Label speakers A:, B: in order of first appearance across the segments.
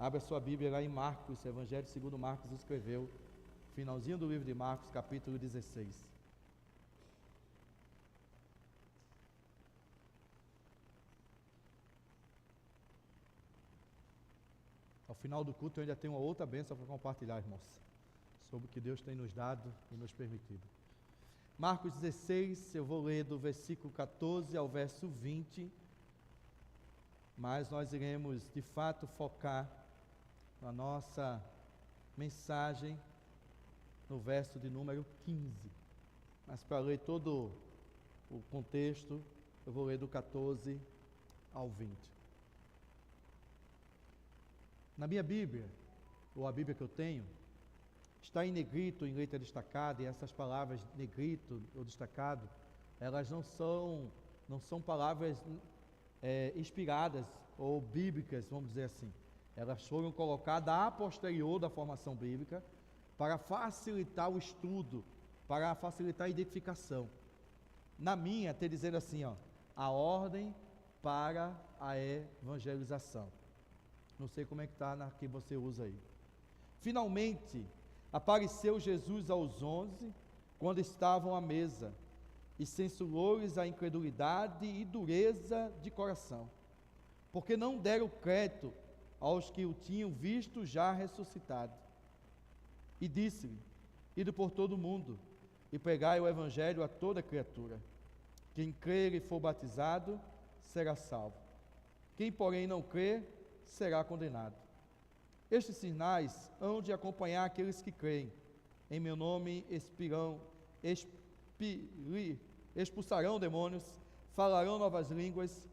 A: Abra sua Bíblia lá em Marcos, Evangelho segundo Marcos escreveu, finalzinho do livro de Marcos, capítulo 16. Ao final do culto eu ainda tenho uma outra bênção para compartilhar, irmãos, sobre o que Deus tem nos dado e nos permitido. Marcos 16, eu vou ler do versículo 14 ao verso 20, mas nós iremos de fato focar na nossa mensagem no verso de número 15. Mas para ler todo o contexto, eu vou ler do 14 ao 20. Na minha Bíblia, ou a Bíblia que eu tenho, está em negrito, em letra destacada, e essas palavras negrito ou destacado, elas não são palavras inspiradas ou bíblicas, vamos dizer assim. Elas foram colocadas a posterior da formação bíblica para facilitar o estudo, para facilitar a identificação. Na minha, está dizendo assim, a ordem para a evangelização. Não sei como é que está na que você usa aí. Finalmente, apareceu Jesus aos 11, quando estavam à mesa, e censurou-lhes a incredulidade e dureza de coração, porque não deram crédito aos que o tinham visto já ressuscitado. E disse-lhe: ide por todo o mundo, e pregai o evangelho a toda criatura. Quem crer e for batizado, será salvo. Quem, porém, não crer, será condenado. Estes sinais hão de acompanhar aqueles que creem. Em meu nome expulsarão demônios, falarão novas línguas,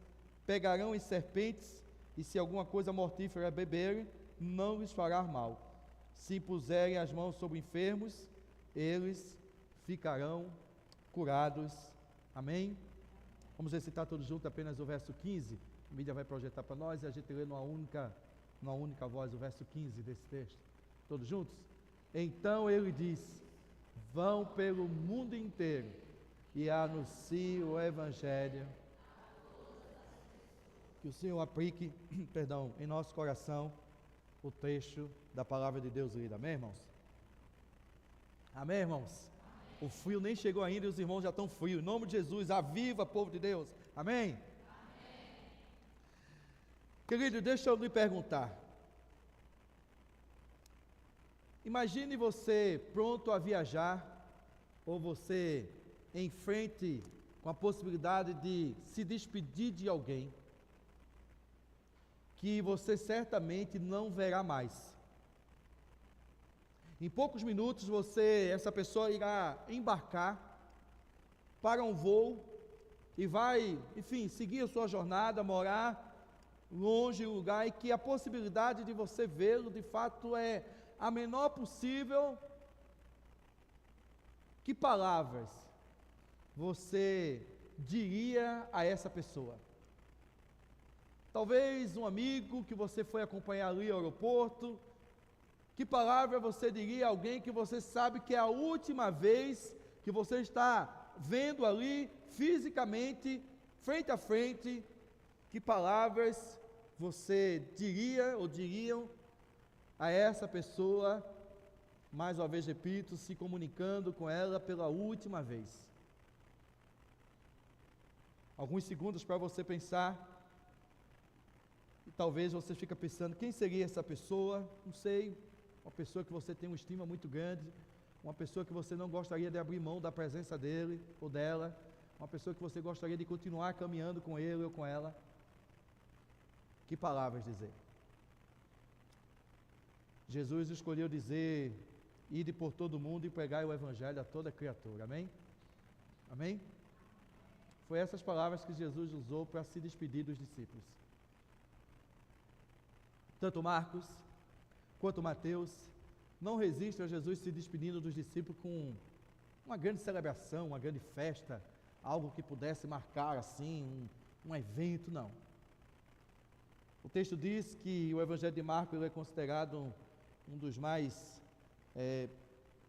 A: pegarão em serpentes, e se alguma coisa mortífera beberem, não lhes fará mal. Se impuserem as mãos sobre enfermos, eles ficarão curados. Amém? Vamos recitar todos juntos apenas o verso 15. A mídia vai projetar para nós e a gente lê numa única voz o verso 15 desse texto. Todos juntos? Então ele diz: vão pelo mundo inteiro e anunciem o evangelho. Que o Senhor aplique, em nosso coração o trecho da palavra de Deus lida. Amém, irmãos? Amém, irmãos? Amém. O frio nem chegou ainda e os irmãos já estão frios. Em nome de Jesus, aviva, povo de Deus. Amém? Querido, deixa eu lhe perguntar. Imagine você pronto a viajar, ou você em frente com a possibilidade de se despedir de alguém que você certamente não verá mais. Em poucos minutos essa pessoa irá embarcar para um voo e vai, enfim, seguir a sua jornada, morar longe, um lugar em que a possibilidade de você vê-lo de fato é a menor possível. Que palavras você diria a essa pessoa? Talvez um amigo que você foi acompanhar ali ao aeroporto. Que palavra você diria a alguém que você sabe que é a última vez que você está vendo ali fisicamente, frente a frente? Que palavras você diria ou diriam a essa pessoa, mais uma vez repito, se comunicando com ela pela última vez? Alguns segundos para você pensar, e talvez você fique pensando, quem seria essa pessoa? Não sei, uma pessoa que você tem uma estima muito grande, uma pessoa que você não gostaria de abrir mão da presença dele ou dela, uma pessoa que você gostaria de continuar caminhando com ele ou com ela. Que palavras dizer? Jesus escolheu dizer: ide por todo mundo e pregai o evangelho a toda criatura. Amém? Amém? Foi essas palavras que Jesus usou para se despedir dos discípulos. Tanto Marcos quanto Mateus não resistem a Jesus se despedindo dos discípulos com uma grande celebração, uma grande festa, algo que pudesse marcar assim um evento, não. O texto diz que o Evangelho de Marcos é considerado um dos mais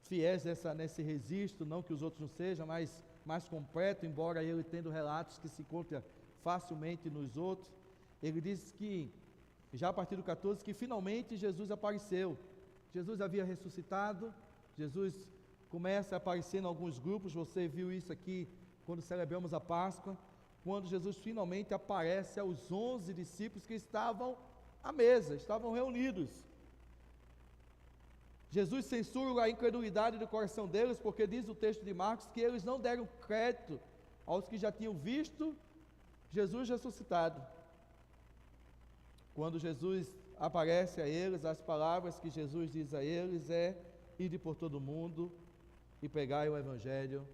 A: fiéis nesse registro, não que os outros não sejam, mas mais completo, embora ele tendo relatos que se encontram facilmente nos outros. Ele diz que e já a partir do 14, que finalmente Jesus apareceu. Jesus havia ressuscitado, Jesus começa a aparecer em alguns grupos, você viu isso aqui quando celebramos a Páscoa, quando Jesus finalmente aparece aos 11 discípulos que estavam à mesa, estavam reunidos. Jesus censura a incredulidade do coração deles, porque diz o texto de Marcos que eles não deram crédito aos que já tinham visto Jesus ressuscitado. Quando Jesus aparece a eles, as palavras que Jesus diz a eles é: ide por todo mundo e pregai o Evangelho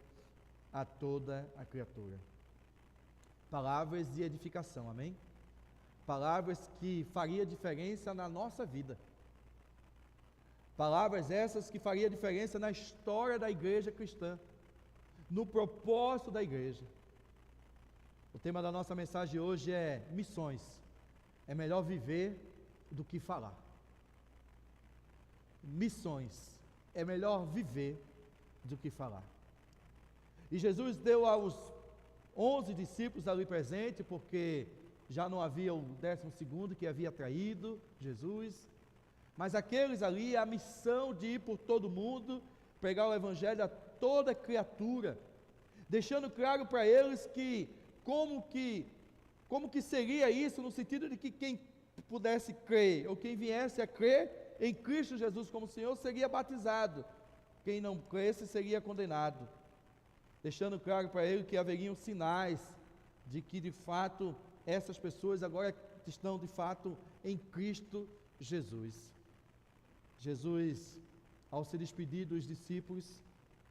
A: a toda a criatura. Palavras de edificação, amém? Palavras que faria diferença na nossa vida. Palavras essas que faria diferença na história da igreja cristã, no propósito da igreja. O tema da nossa mensagem hoje é missões. É melhor viver do que falar. Missões. É melhor viver do que falar. E Jesus deu aos 11 discípulos ali presentes, porque já não havia o 12º que havia traído Jesus, mas aqueles ali, a missão de ir por todo mundo, pregar o Evangelho a toda criatura, deixando claro para eles que como que seria isso, no sentido de que quem pudesse crer, ou quem viesse a crer em Cristo Jesus como Senhor, seria batizado. Quem não cresce seria condenado. Deixando claro para ele que haveriam sinais de que de fato essas pessoas agora estão de fato em Cristo Jesus. Jesus, ao se despedir dos discípulos,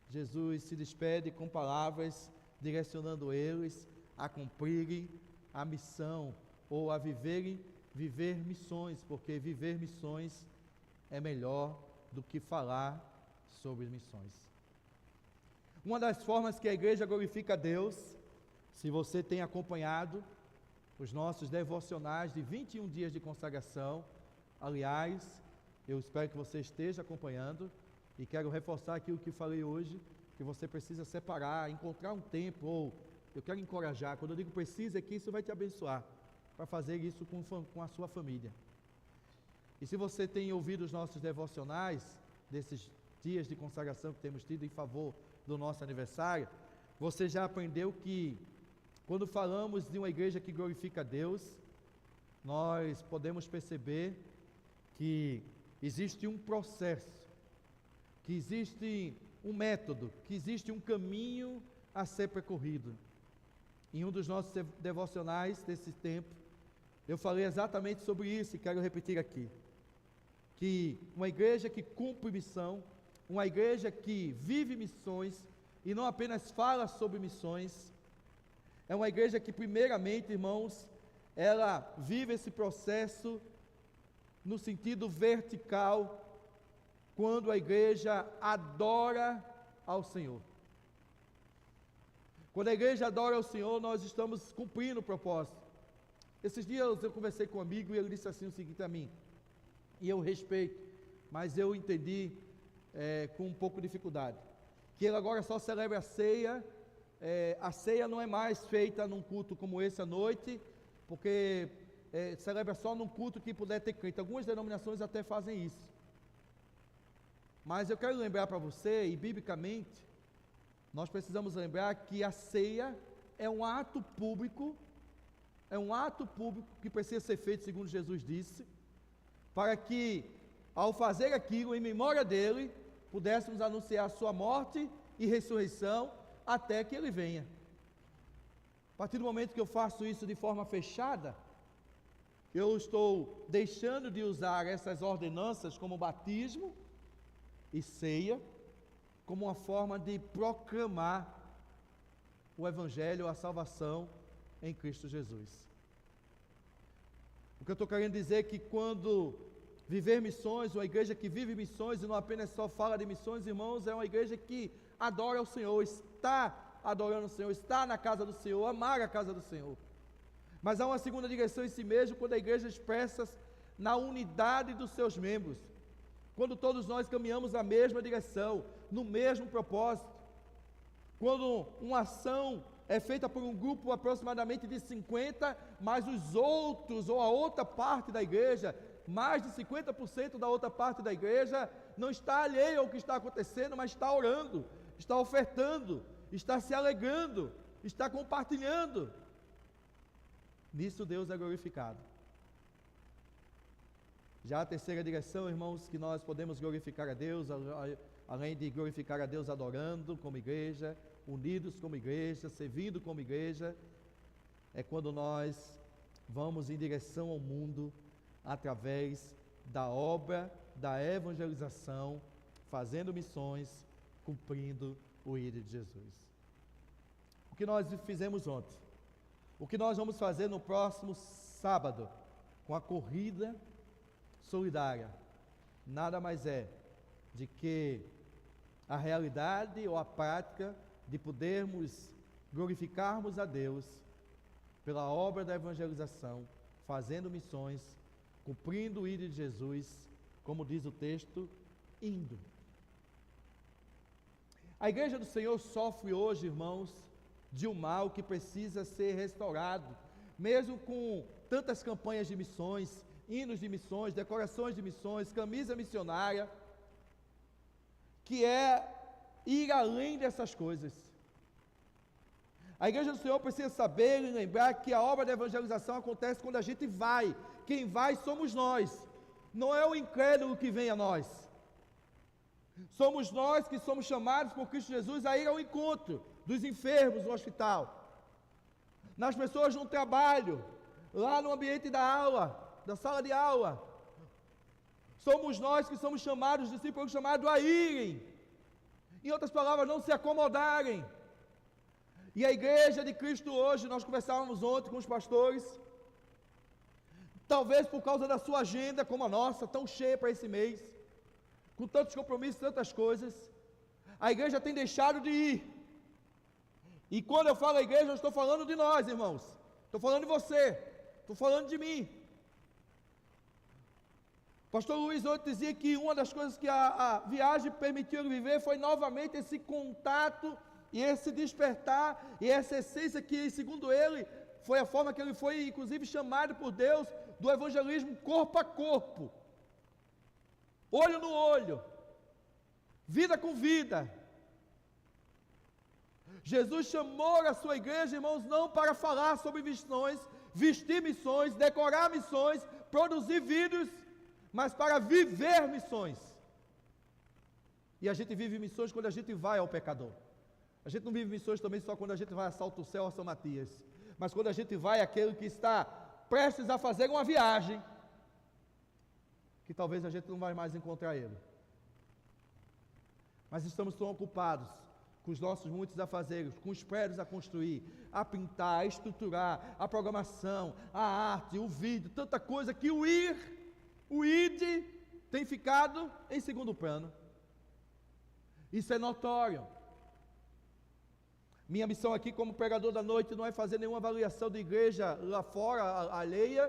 A: Jesus se despede com palavras direcionando eles a cumprirem a missão ou a viver missões, porque viver missões é melhor do que falar sobre missões. Uma das formas que a igreja glorifica a Deus, se você tem acompanhado os nossos devocionais de 21 dias de consagração, aliás, eu espero que você esteja acompanhando, e quero reforçar aqui o que falei hoje, que você precisa separar, encontrar um tempo, ou eu quero encorajar, quando eu digo precisa, é que isso vai te abençoar, para fazer isso com a sua família. E se você tem ouvido os nossos devocionais, desses dias de consagração que temos tido em favor do nosso aniversário, você já aprendeu que, quando falamos de uma igreja que glorifica a Deus, nós podemos perceber que existe um processo, que existe um método, que existe um caminho a ser percorrido. Em um dos nossos devocionais desse tempo, eu falei exatamente sobre isso e quero repetir aqui. Que uma igreja que cumpre missão, uma igreja que vive missões e não apenas fala sobre missões, é uma igreja que primeiramente, irmãos, ela vive esse processo no sentido vertical, quando a igreja adora ao Senhor. Quando a igreja adora ao Senhor, nós estamos cumprindo o propósito. Esses dias eu conversei com um amigo e ele disse assim o seguinte a mim, e eu respeito, mas eu entendi com um pouco de dificuldade, que ele agora só celebra a ceia não é mais feita num culto como esse à noite, porque celebra só num culto que puder ter crente. Algumas denominações até fazem isso, mas eu quero lembrar para você, e biblicamente, nós precisamos lembrar que a ceia é um ato público, que precisa ser feito segundo Jesus disse, para que, ao fazer aquilo, em memória dele, pudéssemos anunciar a sua morte e ressurreição, até que ele venha. A partir do momento que eu faço isso de forma fechada, eu estou deixando de usar essas ordenanças como batismo e ceia, como uma forma de proclamar o Evangelho, a salvação em Cristo Jesus. O que eu estou querendo dizer é que quando viver missões, uma igreja que vive missões e não apenas só fala de missões, irmãos, é uma igreja que adora o Senhor, está adorando o Senhor, está na casa do Senhor, amar a casa do Senhor. Mas há uma segunda direção em si mesmo, quando a igreja expressa na unidade dos seus membros, quando todos nós caminhamos na mesma direção, no mesmo propósito, quando uma ação é feita por um grupo aproximadamente de 50, mas os outros, ou a outra parte da igreja, mais de 50% da outra parte da igreja, não está alheio ao que está acontecendo, mas está orando, está ofertando, está se alegrando, está compartilhando. Nisso Deus é glorificado. Já a terceira direção, irmãos, que nós podemos glorificar a Deus, além de glorificar a Deus adorando como igreja, unidos como igreja, servindo como igreja, é quando nós vamos em direção ao mundo através da obra da evangelização, fazendo missões, cumprindo o ID de Jesus. O que nós fizemos ontem, o que nós vamos fazer no próximo sábado, com a corrida solidária, nada mais é de que a realidade ou a prática de podermos glorificarmos a Deus pela obra da evangelização, fazendo missões, cumprindo o ID de Jesus, como diz o texto, indo. A igreja do Senhor sofre hoje, irmãos, de um mal que precisa ser restaurado, mesmo com tantas campanhas de missões, hinos de missões, decorações de missões, camisa missionária, que é ir além dessas coisas. A igreja do Senhor precisa saber e lembrar que a obra da evangelização acontece quando a gente vai. Quem vai somos nós, não é o incrédulo que vem a nós. Somos nós que somos chamados por Cristo Jesus a ir ao encontro dos enfermos no hospital, nas pessoas no trabalho, lá no ambiente da aula, da sala de aula. Somos nós que somos chamados, os discípulos chamados a irem, em outras palavras, não se acomodarem. E a igreja de Cristo hoje, nós conversávamos ontem com os pastores, talvez por causa da sua agenda, como a nossa, tão cheia para esse mês, com tantos compromissos, tantas coisas, a igreja tem deixado de ir. E quando eu falo a igreja, eu estou falando de nós, irmãos, estou falando de você, estou falando de mim. Pastor Luiz ontem dizia que uma das coisas que a viagem permitiu ele viver foi novamente esse contato e esse despertar e essa essência que, segundo ele, foi a forma que ele foi, inclusive, chamado por Deus do evangelismo corpo a corpo, olho no olho, vida com vida. Jesus chamou a sua igreja, irmãos, não para falar sobre missões, vestir missões, decorar missões, produzir vídeos, mas para viver missões. E a gente vive missões quando a gente vai ao pecador. A gente não vive missões também só quando a gente vai a Salto Céu, a São Matias, mas quando a gente vai àquele que está prestes a fazer uma viagem, que talvez a gente não vai mais encontrar ele. Mas estamos tão ocupados com os nossos muitos afazeres, com os prédios a construir, a pintar, a estruturar, a programação, a arte, o vídeo, tanta coisa que o ID tem ficado em segundo plano. Isso é notório. Minha missão aqui como pregador da noite não é fazer nenhuma avaliação de igreja lá fora, alheia,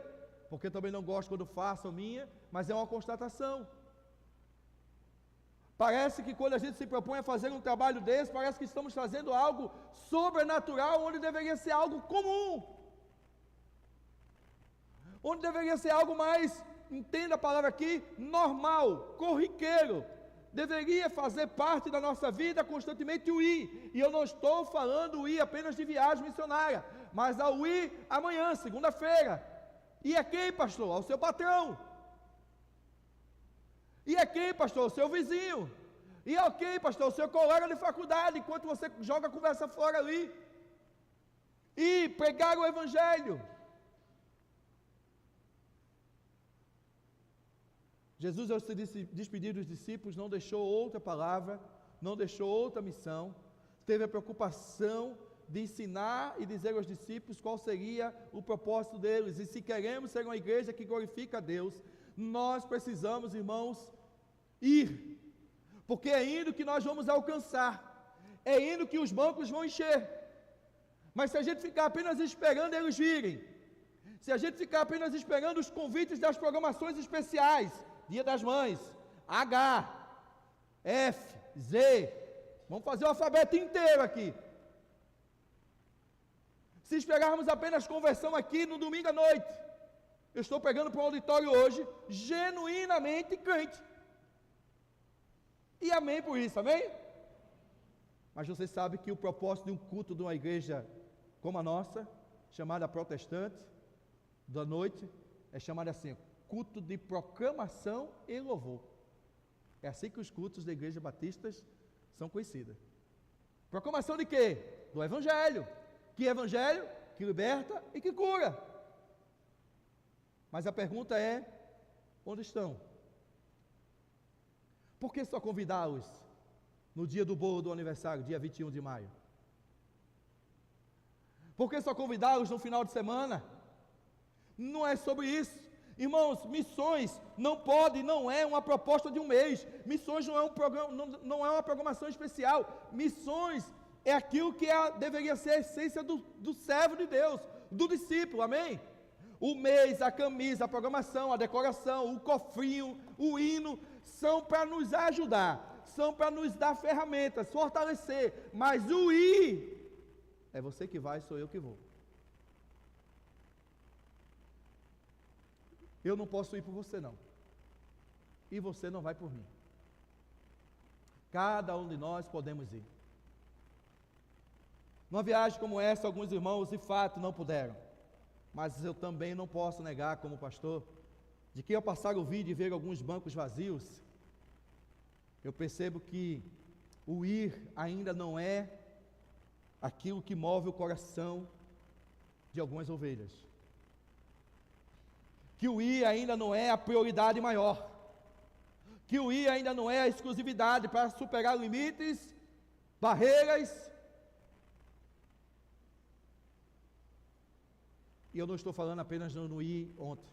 A: porque também não gosto quando façam minha, mas é uma constatação. Parece que quando a gente se propõe a fazer um trabalho desse, parece que estamos fazendo algo sobrenatural, onde deveria ser algo comum, onde deveria ser algo mais, entenda a palavra aqui, normal, corriqueiro. Deveria fazer parte da nossa vida constantemente o ir, e eu não estou falando o ir apenas de viagem missionária, mas ao ir amanhã, segunda-feira. E a quem, pastor? Ao seu patrão. E a quem, pastor? Ao seu vizinho. E a quem, pastor? Ao seu colega de faculdade, enquanto você joga a conversa fora ali. E pregar o evangelho. Jesus, ao se despedir dos discípulos, não deixou outra palavra, não deixou outra missão, teve a preocupação de ensinar e dizer aos discípulos qual seria o propósito deles. E se queremos ser uma igreja que glorifica a Deus, nós precisamos, irmãos, ir, porque é indo que nós vamos alcançar, é indo que os bancos vão encher. Mas se a gente ficar apenas esperando eles virem, se a gente ficar apenas esperando os convites das programações especiais, Dia das Mães, H, F, Z, vamos fazer o alfabeto inteiro aqui. Se esperarmos apenas conversão aqui no domingo à noite, eu estou pegando para o auditório hoje, genuinamente crente. E amém por isso, amém? Mas você sabe que o propósito de um culto de uma igreja como a nossa, chamada protestante, da noite, é chamado assim, culto de proclamação e louvor. É assim que os cultos da igreja batistas são conhecidos. Proclamação de quê? Do evangelho. Que evangelho? Que liberta e que cura. Mas a pergunta é, onde estão? Por que só convidá-los no dia do bolo do aniversário, dia 21 de maio? Por que só convidá-los no final de semana? Não é sobre isso. Irmãos, missões não é uma proposta de um mês. Missões não é um programa, não é uma programação especial. Missões é aquilo que deveria ser a essência do servo de Deus, do discípulo, amém? O mês, a camisa, a programação, a decoração, o cofrinho, o hino, são para nos ajudar, são para nos dar ferramentas, fortalecer, mas o ir, é você que vai, sou eu que vou. Eu não posso ir por você não, e você não vai por mim. Cada um de nós podemos ir. Numa viagem como essa, alguns irmãos de fato não puderam, mas eu também não posso negar como pastor, de que ao passar o vídeo e ver alguns bancos vazios, eu percebo que o ir ainda não é aquilo que move o coração de algumas ovelhas, que o ir ainda não é a prioridade maior, que o ir ainda não é a exclusividade para superar limites, barreiras. E eu não estou falando apenas no ir ontem,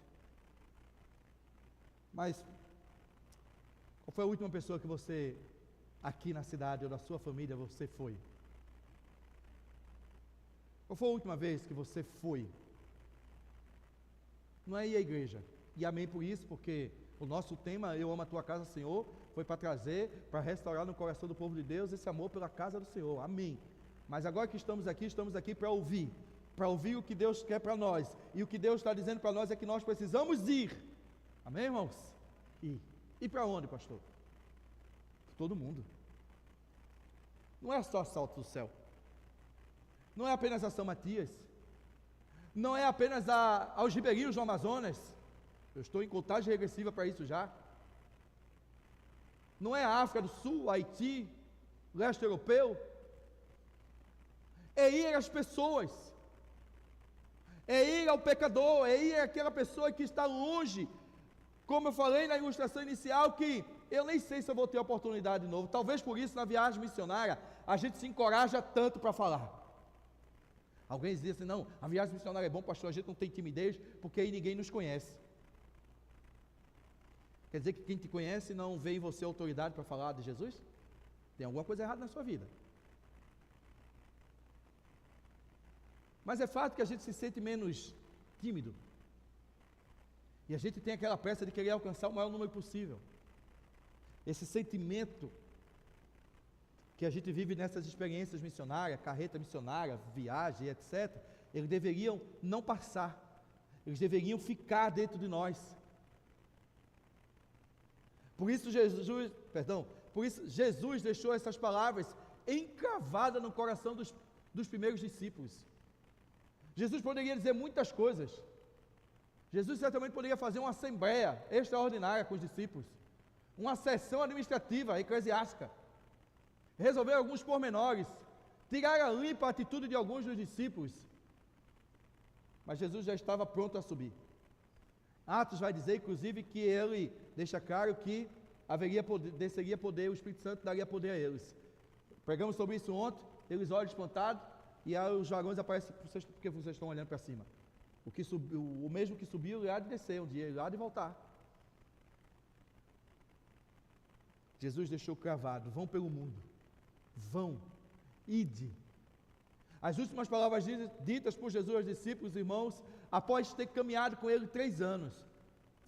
A: mas qual foi a última pessoa que você, aqui na cidade ou da sua família, você foi? Qual foi a última vez que você foi? Não é ir à igreja, e amém por isso, porque o nosso tema, Eu Amo a Tua Casa, Senhor, foi para trazer, para restaurar no coração do povo de Deus esse amor pela casa do Senhor, amém. Mas agora que estamos aqui para ouvir o que Deus quer para nós, e o que Deus está dizendo para nós é que nós precisamos ir, amém, irmãos? Ir. E para onde, pastor? Todo mundo. Não é só Salto do Céu, não é apenas a São Matias, não é apenas aos ribeirinhos do Amazonas. Eu estou em contagem regressiva para isso já. Não é a África do Sul, Haiti, leste europeu. É ir às pessoas, é ir ao pecador, é ir àquela pessoa que está longe. Como eu falei na ilustração inicial, que eu nem sei se eu vou ter oportunidade de novo. Talvez por isso, na viagem missionária, a gente se encoraja tanto para falar. Alguém diz assim, não, a viagem missionária é bom, pastor, a gente não tem timidez, porque aí ninguém nos conhece. Quer dizer que quem te conhece não vê em você autoridade para falar de Jesus? Tem alguma coisa errada na sua vida. Mas é fato que a gente se sente menos tímido. E a gente tem aquela pressa de querer alcançar o maior número possível. Esse sentimento que a gente vive nessas experiências missionárias, carreta missionária, viagem, etc., eles deveriam não passar, eles deveriam ficar dentro de nós. Por isso Jesus deixou essas palavras encravadas no coração dos primeiros discípulos. Jesus poderia dizer muitas coisas. Jesus certamente poderia fazer uma assembleia extraordinária com os discípulos, uma sessão administrativa, eclesiástica, resolver alguns pormenores, tirar a limpa atitude de alguns dos discípulos, mas Jesus já estava pronto a subir. Atos vai dizer, inclusive, que ele deixa claro que desceria poder, o Espírito Santo daria poder a eles. Pregamos sobre isso ontem, eles olham espantados, e aí os dragões aparecem, porque vocês estão olhando para cima. O mesmo que subiu, ele há de descer um dia, ele há de voltar. Jesus deixou cravado, vão pelo mundo, vão, ide. As últimas palavras ditas por Jesus aos discípulos, irmãos, após ter caminhado com ele 3 anos,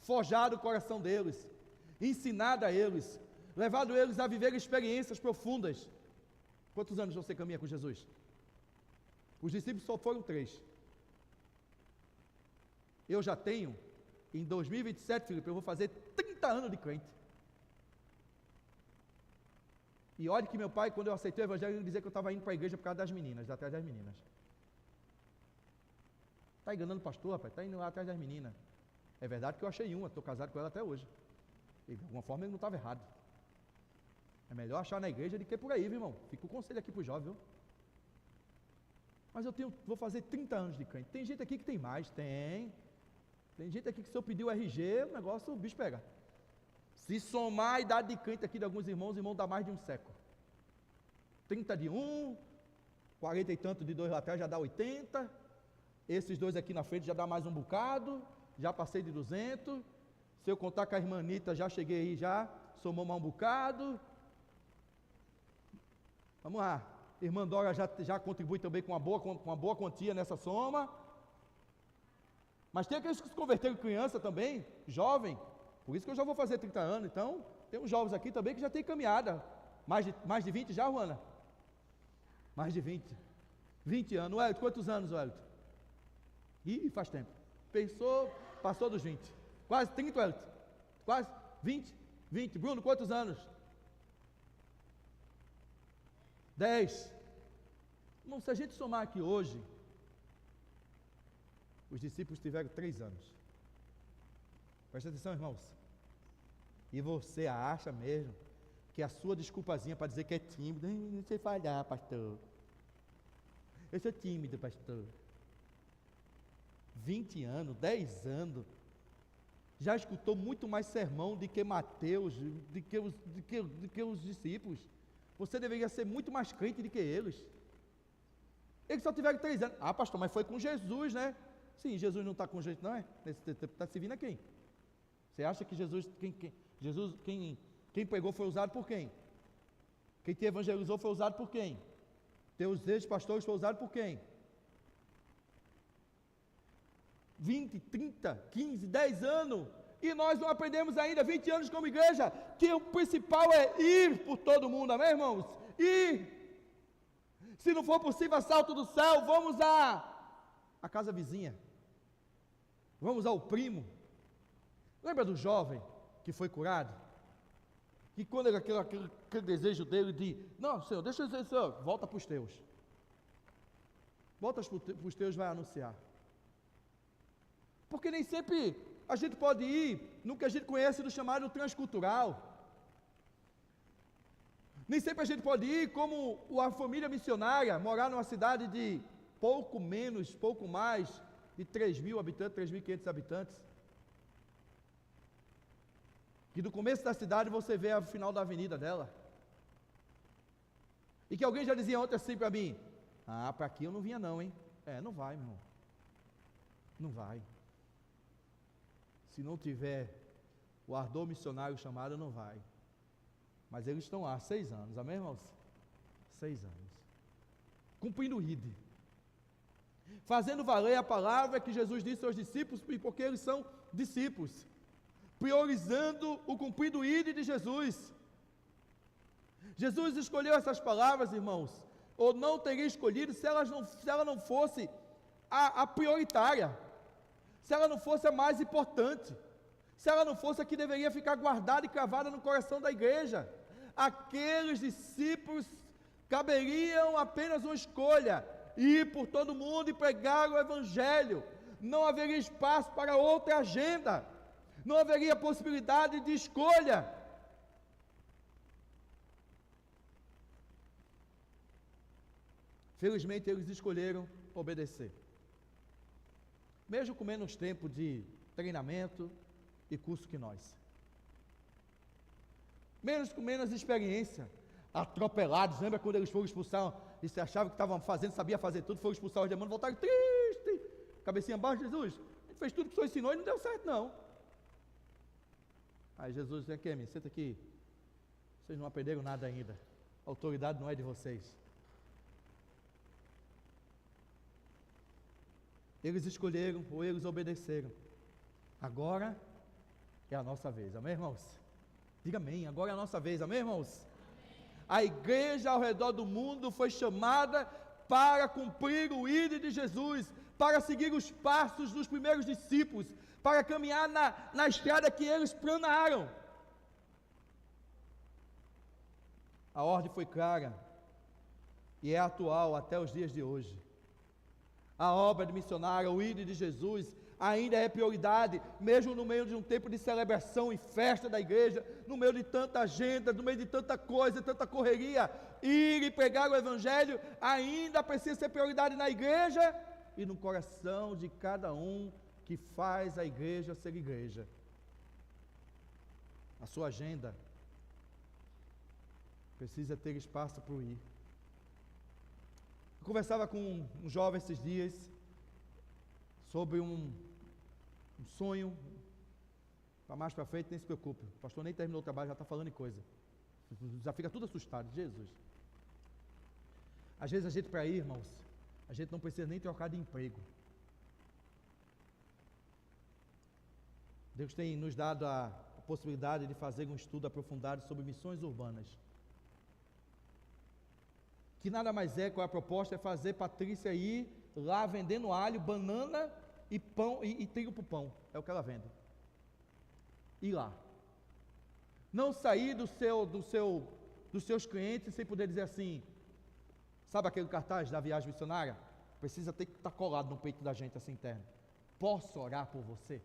A: forjado o coração deles, ensinado a eles, levado eles a viver experiências profundas. Quantos anos você caminha com Jesus? Os discípulos só foram 3. Eu já tenho, em 2027, Felipe, eu vou fazer 30 anos de crente. E olha que meu pai, quando eu aceitei o evangelho, ele dizia que eu estava indo para a igreja por causa das meninas, atrás das meninas. Está enganando o pastor, rapaz? Está indo lá atrás das meninas. É verdade que eu achei uma, estou casado com ela até hoje. E de alguma forma ele não estava errado. É melhor achar na igreja do que por aí, viu, irmão? Fica o conselho aqui para o jovem, viu? Mas vou fazer 30 anos de crente. Tem gente aqui que tem mais, tem. Tem gente aqui que se eu pedir o RG, o negócio, o bicho pega. Se somar a idade de crente aqui de alguns irmãos, os irmãos dá mais de um século. 30 de um, 40 e tanto de dois lá atrás já dá 80. Esses dois aqui na frente já dá mais um bocado. Já passei de 200. Se eu contar com a irmã Anitta, já cheguei aí, já somou mais um bocado. Vamos lá. Irmã Dora já contribui também com uma boa quantia nessa soma. Mas tem aqueles que se converteram criança também, jovem. Por isso que eu já vou fazer 30 anos. Então, tem uns jovens aqui também que já tem caminhada. Mais de 20 já, Juana? Mais de 20. 20 anos. Wellington, quantos anos, Wellington? Ih, faz tempo. Passou dos 20. Quase 30, Wellington. Quase 20. 20. Bruno, quantos anos? 10. Irmão, se a gente somar aqui hoje, os discípulos tiveram 3 anos. Presta atenção, irmãos. E você acha mesmo que a sua desculpazinha para dizer que é tímido, não sei falhar, pastor. Eu sou tímido, pastor. 20 anos, 10 anos, já escutou muito mais sermão do que Mateus, do que os discípulos. Você deveria ser muito mais crente do que eles. Eles só tiveram 3 anos. Ah, pastor, mas foi com Jesus, né? Sim, Jesus não está com gente, não é? Nesse tempo está servindo a quem? Você acha que quem pregou foi usado por quem? Quem te evangelizou foi usado por quem? Teus ex-pastores foi usado por quem? 20, 30, 15, 10 anos, e nós não aprendemos ainda, 20 anos como igreja, que o principal é ir por todo mundo, amém, irmãos? Ir. Se não for possível assalto do céu, vamos à casa vizinha, vamos ao primo. Lembra do jovem que foi curado? E quando aquele desejo dele de, não, Senhor, deixa eu dizer, Senhor, volta para os teus. Volta para os teus, vai anunciar. Porque nem sempre a gente pode ir no que a gente conhece do chamado transcultural. Nem sempre a gente pode ir como a família missionária, morar numa cidade de pouco mais de 3.000 habitantes, 3.500 habitantes. Que do começo da cidade você vê o final da avenida dela. E que alguém já dizia ontem assim para mim, para aqui eu não vinha não, hein? Não vai, meu irmão. Não vai. Se não tiver o ardor missionário chamado, não vai. Mas eles estão lá há 6 anos, amém, irmãos? 6 anos. Cumprindo o ID. Fazendo valer a palavra que Jesus disse aos discípulos, porque eles são discípulos. Priorizando o cumprido ID de Jesus. Jesus escolheu essas palavras, irmãos, ou não teria escolhido se ela não fosse a prioritária. Se ela não fosse a mais importante, se ela não fosse a que deveria ficar guardada e cravada no coração da igreja, aqueles discípulos caberiam apenas uma escolha, ir por todo mundo e pregar o evangelho, não haveria espaço para outra agenda, não haveria possibilidade de escolha. Felizmente eles escolheram obedecer. Mesmo com menos tempo de treinamento e curso que nós. Com menos experiência. Atropelados, lembra quando eles foram expulsar, e se achavam que estavam fazendo, sabia fazer tudo, foram expulsar os demônios, voltaram triste, cabecinha baixa, Jesus, a gente fez tudo que o Senhor ensinou e não deu certo não. Aí Jesus disse, aqui, senta aqui, vocês não aprenderam nada ainda, a autoridade não é de vocês. Eles escolheram ou eles obedeceram. Agora é a nossa vez, amém, irmãos? Diga amém, agora é a nossa vez, amém, irmãos? Amém. A igreja ao redor do mundo foi chamada para cumprir o ide de Jesus, para seguir os passos dos primeiros discípulos, para caminhar na estrada que eles planaram. A ordem foi clara e é atual até os dias de hoje. A obra de missionária, o ide de Jesus, ainda é prioridade, mesmo no meio de um tempo de celebração e festa da igreja, no meio de tanta agenda, no meio de tanta coisa, tanta correria. Ir e pregar o Evangelho ainda precisa ser prioridade na igreja e no coração de cada um que faz a igreja ser igreja. A sua agenda precisa ter espaço para o ir. Eu conversava com um jovem esses dias sobre um sonho. Para mais para frente, nem se preocupe, o pastor nem terminou o trabalho, já está falando em coisa, já fica tudo assustado. Jesus, às vezes a gente, para ir, irmãos, a gente não precisa nem trocar de emprego. Deus tem nos dado a possibilidade de fazer um estudo aprofundado sobre missões urbanas, que nada mais é, qual a proposta, é fazer Patrícia ir lá vendendo alho, banana e pão, e trigo para o pão, é o que ela vende. Ir lá, não sair dos seus clientes sem poder dizer assim, sabe aquele cartaz da viagem missionária? Precisa ter que estar colado no peito da gente assim interno, posso orar por você?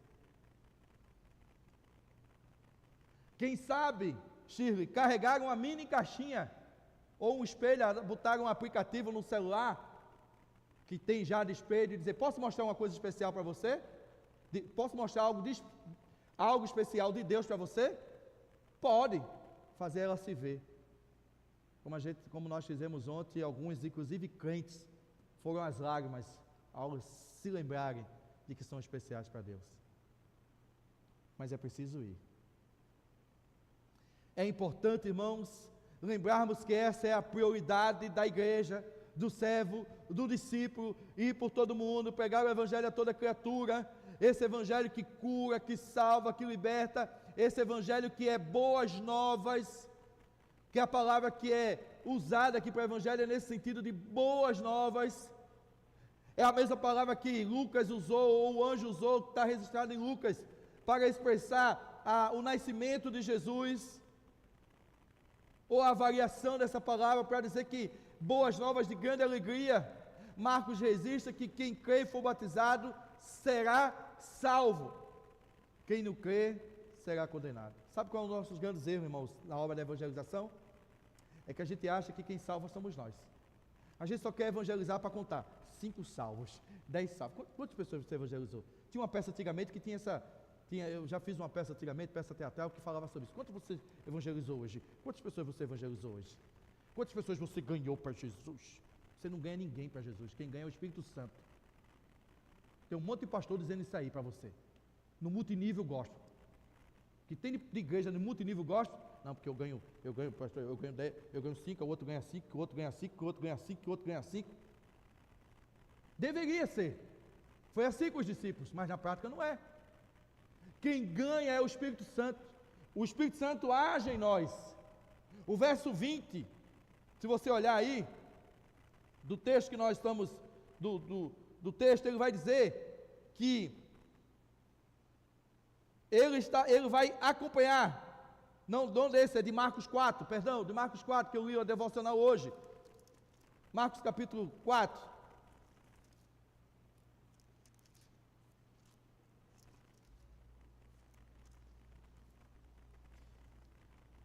A: Quem sabe, Shirley, carregaram uma mini caixinha, ou um espelho, botaram um aplicativo no celular, que tem já de espelho, e dizer, posso mostrar uma coisa especial para você? Posso mostrar algo especial de Deus para você? Pode, fazer ela se ver. Como nós fizemos ontem, alguns, inclusive crentes, foram às lágrimas, ao se lembrarem de que são especiais para Deus. Mas é preciso ir. É importante, irmãos, lembrarmos que essa é a prioridade da igreja, do servo, do discípulo, ir por todo mundo, pregar o Evangelho a toda criatura, esse Evangelho que cura, que salva, que liberta, esse Evangelho que é boas novas, que a palavra que é usada aqui para o Evangelho é nesse sentido de boas novas, é a mesma palavra que Lucas usou, ou o anjo usou, que está registrado em Lucas, para expressar o nascimento de Jesus, ou a variação dessa palavra para dizer que boas novas de grande alegria. Marcos registra que quem crê e for batizado será salvo, quem não crê será condenado. Sabe qual é um dos nossos grandes erros, irmãos, na obra da evangelização? É que a gente acha que quem salva somos nós. A gente só quer evangelizar para contar 5 salvos, 10 salvos. Quantas pessoas você evangelizou? Tinha uma peça antigamente que tinha essa... eu já fiz uma peça antigamente, peça teatral, que falava sobre isso. Quantas você evangelizou hoje? Quantas pessoas você evangelizou hoje? Quantas pessoas você ganhou para Jesus? Você não ganha ninguém para Jesus, quem ganha é o Espírito Santo. Tem um monte de pastor dizendo isso aí para você. No multinível gosto. Que tem de igreja no multinível gosto? Não, porque eu ganho, pastor, eu ganho 10, eu ganho 5, o outro ganha 5, o outro ganha 5, o outro ganha 5, o outro ganha 5. Deveria ser. Foi assim com os discípulos, mas na prática não é. Quem ganha é o Espírito Santo. O Espírito Santo age em nós. O verso 20, se você olhar aí, do texto que nós estamos, do texto, ele vai dizer que ele vai acompanhar, não desse, é de Marcos 4, perdão, de Marcos 4, que eu li a devocional hoje, Marcos capítulo 4,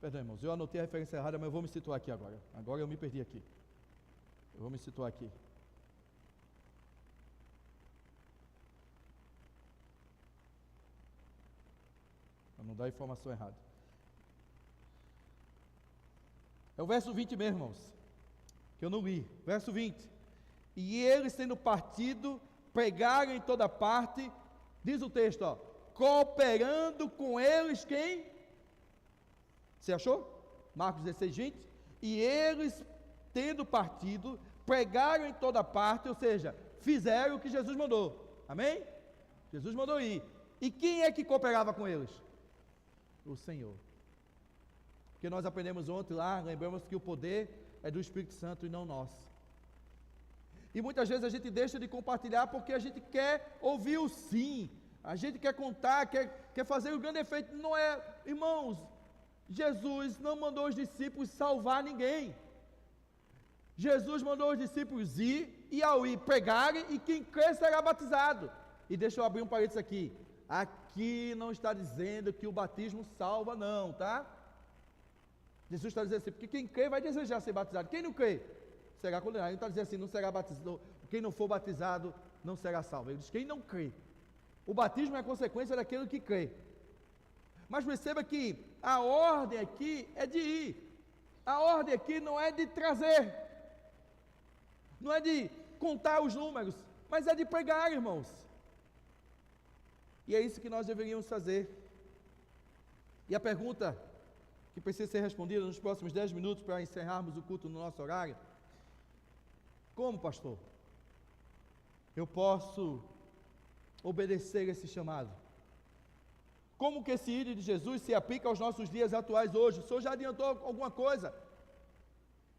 A: perdão, irmãos, eu anotei a referência errada, mas eu vou me situar aqui agora. Agora eu me perdi aqui. Eu vou me situar aqui. Para não dar informação errada. É o verso 20 mesmo, irmãos, que eu não li. Verso 20. E eles, tendo partido, pregaram em toda parte, diz o texto, ó, cooperando com eles quem? Você achou? Marcos 16, 20. E eles, tendo partido, pregaram em toda parte, ou seja, fizeram o que Jesus mandou. Amém? Jesus mandou ir. E quem é que cooperava com eles? O Senhor. Porque nós aprendemos ontem lá, lembramos que o poder é do Espírito Santo e não nosso. E muitas vezes a gente deixa de compartilhar porque a gente quer ouvir o sim, a gente quer contar, quer fazer o grande efeito. Não é, irmãos, Jesus não mandou os discípulos salvar ninguém. Jesus mandou os discípulos ir, e ao ir pregarem, e quem crer será batizado. E deixa eu abrir um parênteses aqui. Aqui não está dizendo que o batismo salva, não, tá? Jesus está dizendo assim, porque quem crê vai desejar ser batizado. Quem não crê será condenado. Ele está dizendo assim, não será batizado, quem não for batizado não será salvo. Ele diz, quem não crê. O batismo é a consequência daquele que crê. Mas perceba que a ordem aqui é de ir. A ordem aqui não é de trazer. Não é de contar os números, mas é de pregar, irmãos. E é isso que nós deveríamos fazer. E a pergunta que precisa ser respondida nos próximos 10 minutos para encerrarmos o culto no nosso horário: como, pastor, eu posso obedecer esse chamado? Como que esse ídolo de Jesus se aplica aos nossos dias atuais hoje? O senhor já adiantou alguma coisa?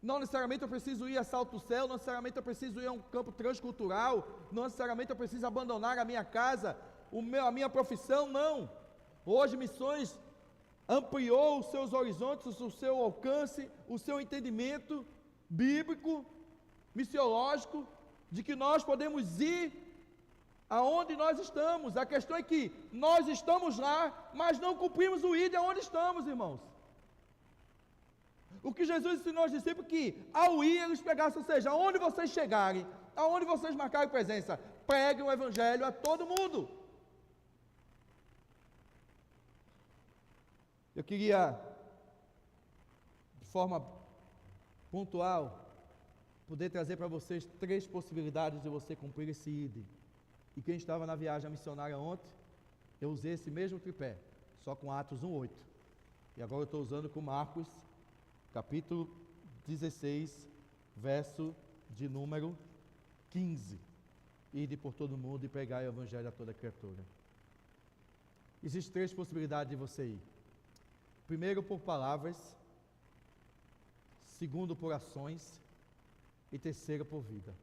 A: Não necessariamente eu preciso ir a Salto do Céu, não necessariamente eu preciso ir a um campo transcultural, não necessariamente eu preciso abandonar a minha casa, a minha profissão, não. Hoje missões ampliou os seus horizontes, o seu alcance, o seu entendimento bíblico, missiológico, de que nós podemos ir aonde nós estamos. A questão é que nós estamos lá, mas não cumprimos o ir de onde estamos, irmãos. O que Jesus ensinou aos discípulos que ao ir eles pegassem, ou seja, aonde vocês chegarem, aonde vocês marcarem presença, preguem o evangelho a todo mundo. Eu queria, de forma pontual, poder trazer para vocês 3 possibilidades de você cumprir esse ID. E quem estava na viagem missionária ontem, eu usei esse mesmo tripé, só com Atos 1:8. E agora eu estou usando com Marcos, capítulo 16, verso de número 15. Ide por todo mundo e pregai o evangelho a toda criatura. Existem 3 possibilidades de você ir. Primeiro, por palavras. Segundo, por ações. E terceiro, por vida.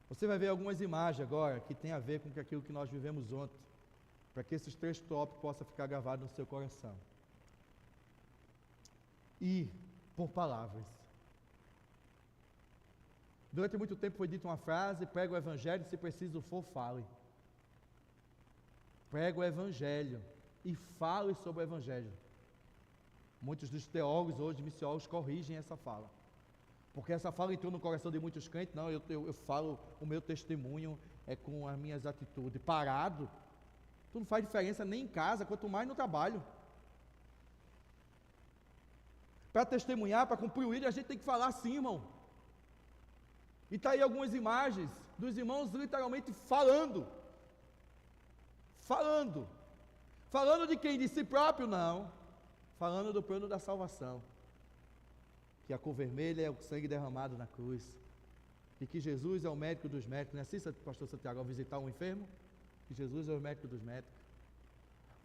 A: Você vai ver algumas imagens agora que tem a ver com aquilo que nós vivemos ontem, para que esses 3 tópicos possam ficar gravados no seu coração. E por palavras. Durante muito tempo foi dita uma frase: prega o evangelho, se preciso for, fale. Prega o evangelho e fale sobre o evangelho. Muitos dos teólogos hoje, missiólogos, corrigem essa fala, porque essa fala entrou no coração de muitos crentes. Não, eu falo o meu testemunho é com as minhas atitudes. Parado, tu não faz diferença nem em casa, quanto mais no trabalho. Para testemunhar, para cumprir o ídolo, a gente tem que falar assim, irmão. E está aí algumas imagens dos irmãos literalmente falando. Falando de quem? De si próprio? Não. Falando do plano da salvação. Que a cor vermelha é o sangue derramado na cruz. E que Jesus é o médico dos médicos. Não é assim, pastor Santiago, ao visitar um enfermo? Que Jesus é o médico dos médicos.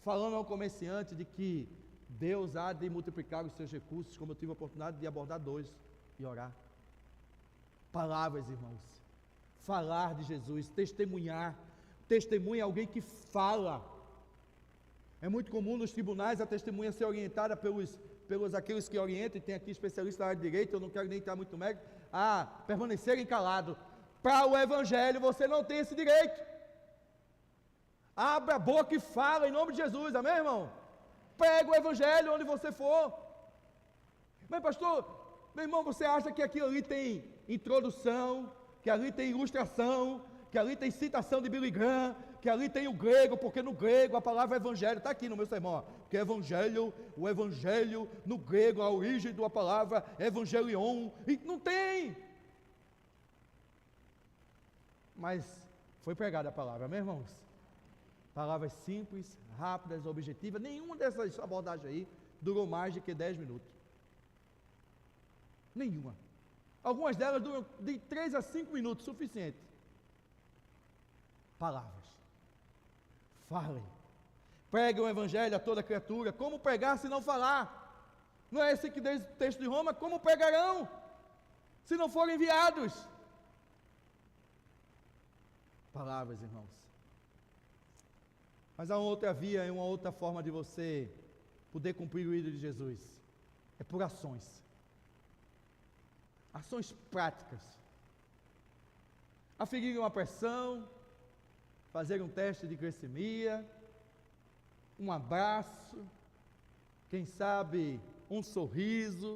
A: Falando ao comerciante de que Deus há de multiplicar os seus recursos, como eu tive a oportunidade de abordar 2 e orar. Palavras, irmãos. Falar de Jesus, testemunhar. Testemunha é alguém que fala. É muito comum nos tribunais a testemunha ser orientada pelos aqueles que orientam, e tem aqui especialistas da área de direito, eu não quero nem entrar muito no mérito, a permanecerem calados. Para o evangelho você não tem esse direito. Abra a boca e fala em nome de Jesus, amém, irmão? Prega o evangelho onde você for. Mas pastor, meu irmão, você acha que aquilo ali tem introdução, que ali tem ilustração, que ali tem citação de Billy Graham, que ali tem o grego, porque no grego a palavra evangelho, está aqui no meu sermão, ó, porque evangelho, o evangelho no grego, a origem da palavra evangelion, e não tem. Mas foi pregada a palavra, amém, irmãos? Palavras simples, rápidas, objetivas. Nenhuma dessas abordagens aí durou mais de que 10 minutos. Nenhuma. Algumas delas duram de 3 a 5 minutos, suficiente. Palavras. Falem. Preguem o evangelho a toda criatura. Como pregar se não falar? Não é esse que diz o texto de Roma? Como pregarão se não forem enviados? palavras, irmãos. Mas há uma outra via e uma outra forma de você poder cumprir o ídolo de Jesus. É por ações. Ações práticas. Aferir uma pressão, fazer um teste de glicemia, um abraço, quem sabe um sorriso,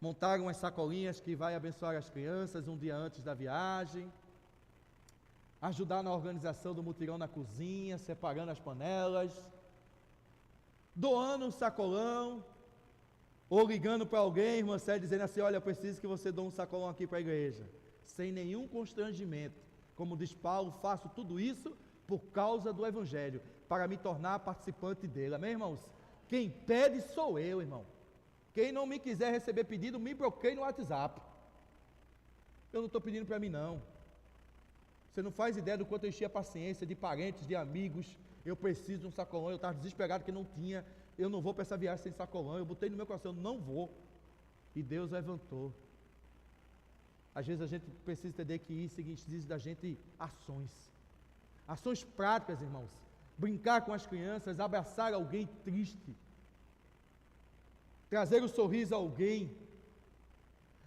A: montar umas sacolinhas que vai abençoar as crianças um dia antes da viagem, ajudar na organização do mutirão na cozinha, separando as panelas, doando um sacolão, ou ligando para alguém, irmã Célia, dizendo assim: olha, eu preciso que você doe um sacolão aqui para a igreja, sem nenhum constrangimento. Como diz Paulo, faço tudo isso por causa do Evangelho, para me tornar participante dele. Amém, irmãos? Quem pede sou eu, irmão. Quem não me quiser receber pedido, me bloqueie no WhatsApp. Eu não estou pedindo para mim, não. Você não faz ideia do quanto eu enchi a paciência de parentes, de amigos. Eu preciso de um sacolão, eu estava desesperado que não tinha. Eu não vou para essa viagem sem sacolão. Eu botei no meu coração, não vou. E Deus levantou. Às vezes a gente precisa entender que isso diz da gente ações. Ações práticas, irmãos. Brincar com as crianças, abraçar alguém triste. Trazer um sorriso a alguém.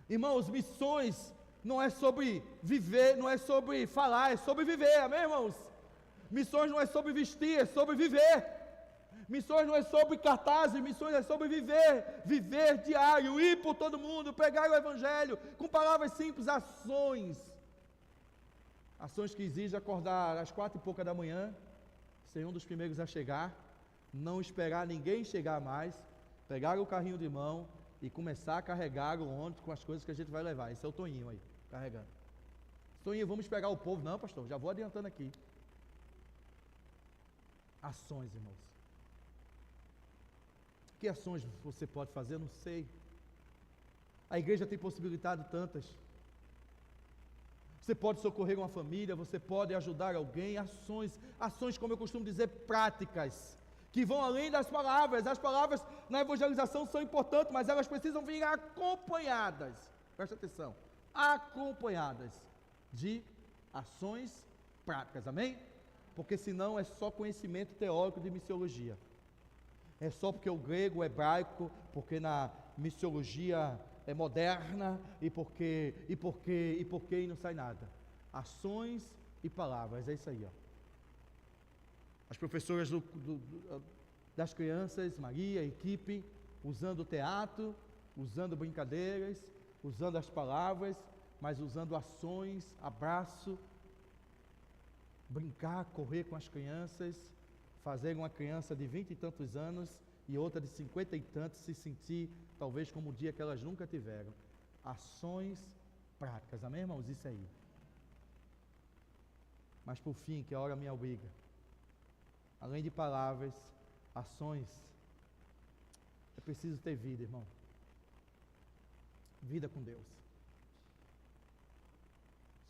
A: Irmãos, missões não é sobre viver, não é sobre falar, é sobre viver, amém, irmãos? Missões não é sobre vestir, é sobre viver. Missões não é sobre cartazes, missões é sobre viver, viver diário, ir por todo mundo, pregar o Evangelho, com palavras simples, ações. Ações que exigem acordar às 4:00 da manhã, ser um dos primeiros a chegar, não esperar ninguém chegar mais, pegar o carrinho de mão e começar a carregar o ônibus com as coisas que a gente vai levar. Esse é o Toninho aí, carregando. Toninho, vamos pegar o povo. Não, pastor, já vou adiantando aqui. Ações, irmãos. Que ações você pode fazer? Eu não sei. A igreja tem possibilidade tantas. Você pode socorrer uma família, você pode ajudar alguém. Ações, como eu costumo dizer, práticas, que vão além das palavras. As palavras na evangelização são importantes, mas elas precisam vir acompanhadas. Presta atenção. Acompanhadas de ações práticas. Amém? Porque senão é só conhecimento teórico de missiologia. É só porque o grego, o hebraico, porque na missiologia é moderna, e porque não sai nada. Ações e palavras, é isso aí, ó. As professoras das crianças, Maria, a equipe, usando o teatro, usando brincadeiras, usando as palavras, mas usando ações, abraço, brincar, correr com as crianças, fazer uma criança de 20 e tantos anos e outra de 50 e tantos se sentir talvez como o dia que elas nunca tiveram. Ações práticas, amém, irmãos? Isso aí. Mas por fim, que a hora me obriga, além de palavras, ações, é preciso ter vida, irmão. Vida com Deus.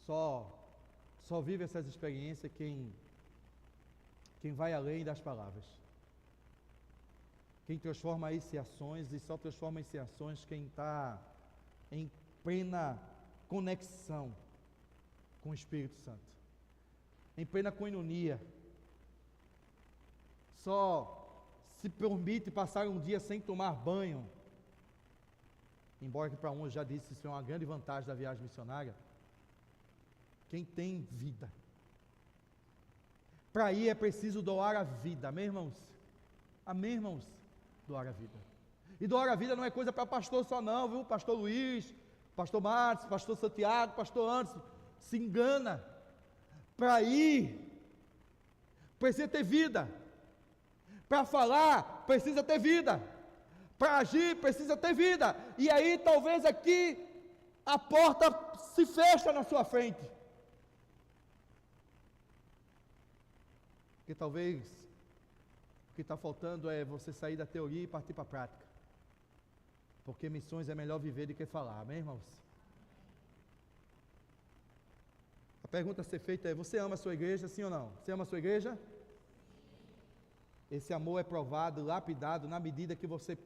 A: Só vive essas experiências quem vai além das palavras. Quem transforma isso em ações, e só transforma isso em ações quem está em plena conexão com o Espírito Santo, em plena coinonia. Só se permite passar um dia sem tomar banho, embora que para uns, eu já disse, isso é uma grande vantagem da viagem missionária, quem tem vida. Para ir é preciso doar a vida, amém, irmãos? Amém, irmãos? Doar a vida. E doar a vida não é coisa para pastor só não, viu? Pastor Luiz, pastor Marcos, pastor Santiago, pastor Anderson, se engana. Para ir, precisa ter vida. Para falar, precisa ter vida. Para agir, precisa ter vida. E aí, talvez aqui, a porta se fecha na sua frente. Porque talvez o que está faltando é você sair da teoria e partir para a prática. Porque missões é melhor viver do que falar, amém, irmãos? A pergunta a ser feita é: você ama a sua igreja, sim ou não? Você ama a sua igreja? Esse amor é provado, lapidado, na medida que você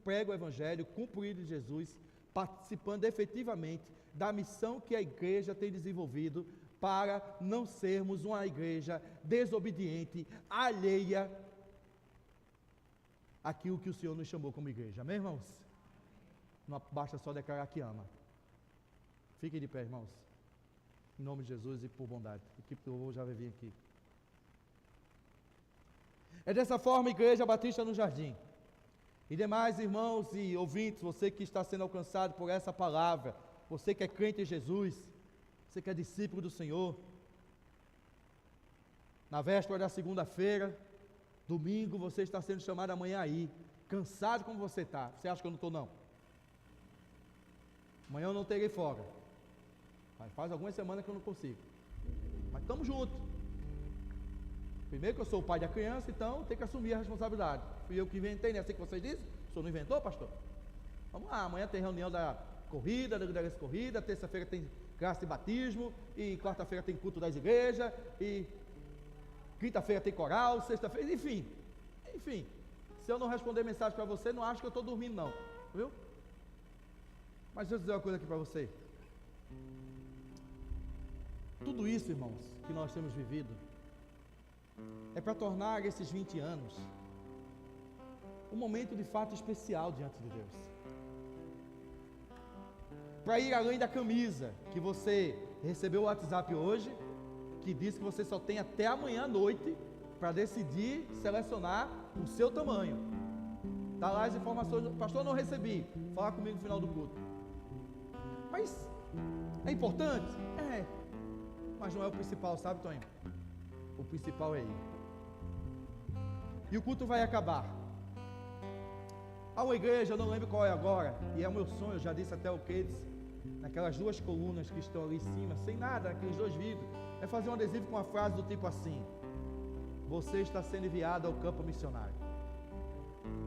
A: prega o Evangelho, cumpre o ídolo de Jesus, participando efetivamente da missão que a igreja tem desenvolvido para não sermos uma igreja desobediente, alheia àquilo que o Senhor nos chamou como igreja. Amém, irmãos? Não basta só declarar que ama. Fiquem de pé, irmãos. Em nome de Jesus e por bondade. A equipe do louvor já vai vir aqui. É dessa forma, Igreja Batista no Jardim. E demais irmãos e ouvintes, você que está sendo alcançado por essa palavra, você que é crente em Jesus, você que é discípulo do Senhor, na véspera da segunda-feira, domingo, você está sendo chamado amanhã aí, cansado como você está. Você acha que eu não estou, não? Amanhã eu não terei folga. Mas faz algumas semanas que eu não consigo. Mas estamos juntos. Primeiro que eu sou o pai da criança, então tem que assumir a responsabilidade. Fui eu que inventei, não é assim que vocês dizem? O senhor não inventou, pastor? Vamos lá, amanhã tem reunião da corrida, da liderança corrida, terça-feira tem graça de batismo, e quarta-feira tem culto das igrejas, e quinta-feira tem coral, sexta-feira, enfim. Se eu não responder mensagem para você, não acho que eu estou dormindo não, viu? Mas deixa eu dizer uma coisa aqui para você. Tudo isso, irmãos, que nós temos vivido, é para tornar esses 20 anos um momento de fato especial diante de Deus. Para ir além da camisa que você recebeu o WhatsApp hoje, que diz que você só tem até amanhã à noite para decidir, selecionar o seu tamanho. Está lá as informações, pastor, não recebi, fala comigo no final do culto. Mas é importante? É, mas não é o principal, sabe, Toninho? O principal é ir. E o culto vai acabar. Há uma igreja, eu não lembro qual é agora, e é o meu sonho, eu já disse até o Kids, naquelas duas colunas que estão ali em cima, sem nada, aqueles dois vidros, é fazer um adesivo com uma frase do tipo assim: você está sendo enviado ao campo missionário.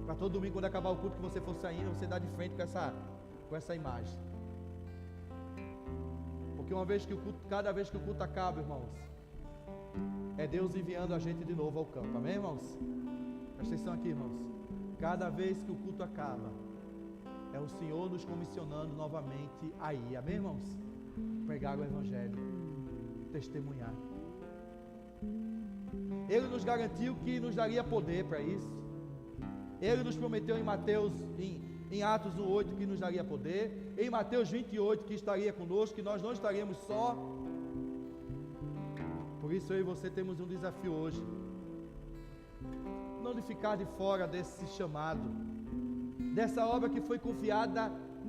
A: Para todo domingo, quando acabar o culto, que você for saindo, você dá de frente com essa imagem. Porque cada vez que o culto acaba, irmãos, é Deus enviando a gente de novo ao campo. Amém, irmãos? Presta atenção aqui, irmãos. Cada vez que o culto acaba, é o Senhor nos comissionando novamente aí. Amém, irmãos? Pregar o Evangelho, testemunhar. Ele nos garantiu que nos daria poder para isso. Ele nos prometeu em Atos 1:8 que nos daria poder. Em Mateus 28 que estaria conosco, que nós não estaríamos só. Por isso eu e você temos um desafio hoje. Não de ficar de fora desse chamado, dessa obra que foi confiada,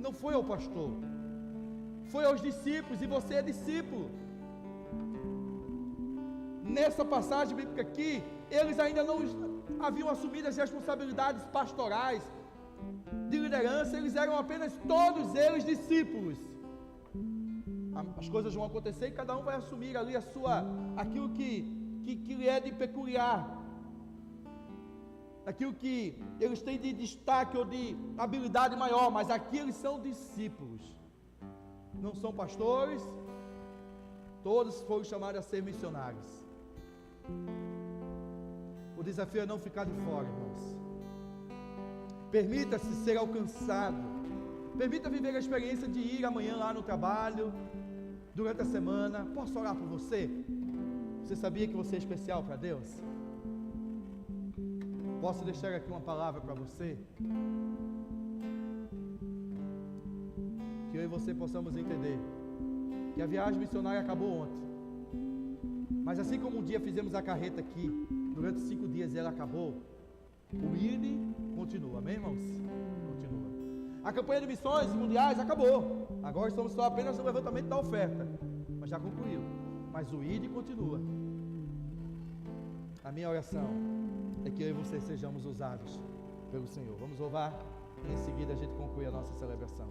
A: não foi ao pastor, foi aos discípulos, e você é discípulo. Nessa passagem bíblica aqui, eles ainda não haviam assumido as responsabilidades pastorais, de liderança, eles eram apenas todos eles discípulos. As coisas vão acontecer e cada um vai assumir ali aquilo que lhe é de peculiar, aquilo que eles têm de destaque ou de habilidade maior, mas aqui eles são discípulos, não são pastores, todos foram chamados a ser missionários. O desafio é não ficar de fora, irmãos. Permita-se ser alcançado, permita viver a experiência de ir amanhã lá no trabalho, durante a semana. Posso orar por você? Você sabia que você é especial para Deus? Posso deixar aqui uma palavra para você? Que eu e você possamos entender que a viagem missionária acabou ontem, mas assim como um dia fizemos a carreta aqui, durante 5 dias ela acabou, o INE continua. Amém, irmãos? Continua. A campanha de missões mundiais acabou, agora estamos só apenas no levantamento da oferta, mas já concluiu, mas o INE continua. A minha oração é que eu e você sejamos usados pelo Senhor. Vamos louvar e em seguida a gente conclui a nossa celebração.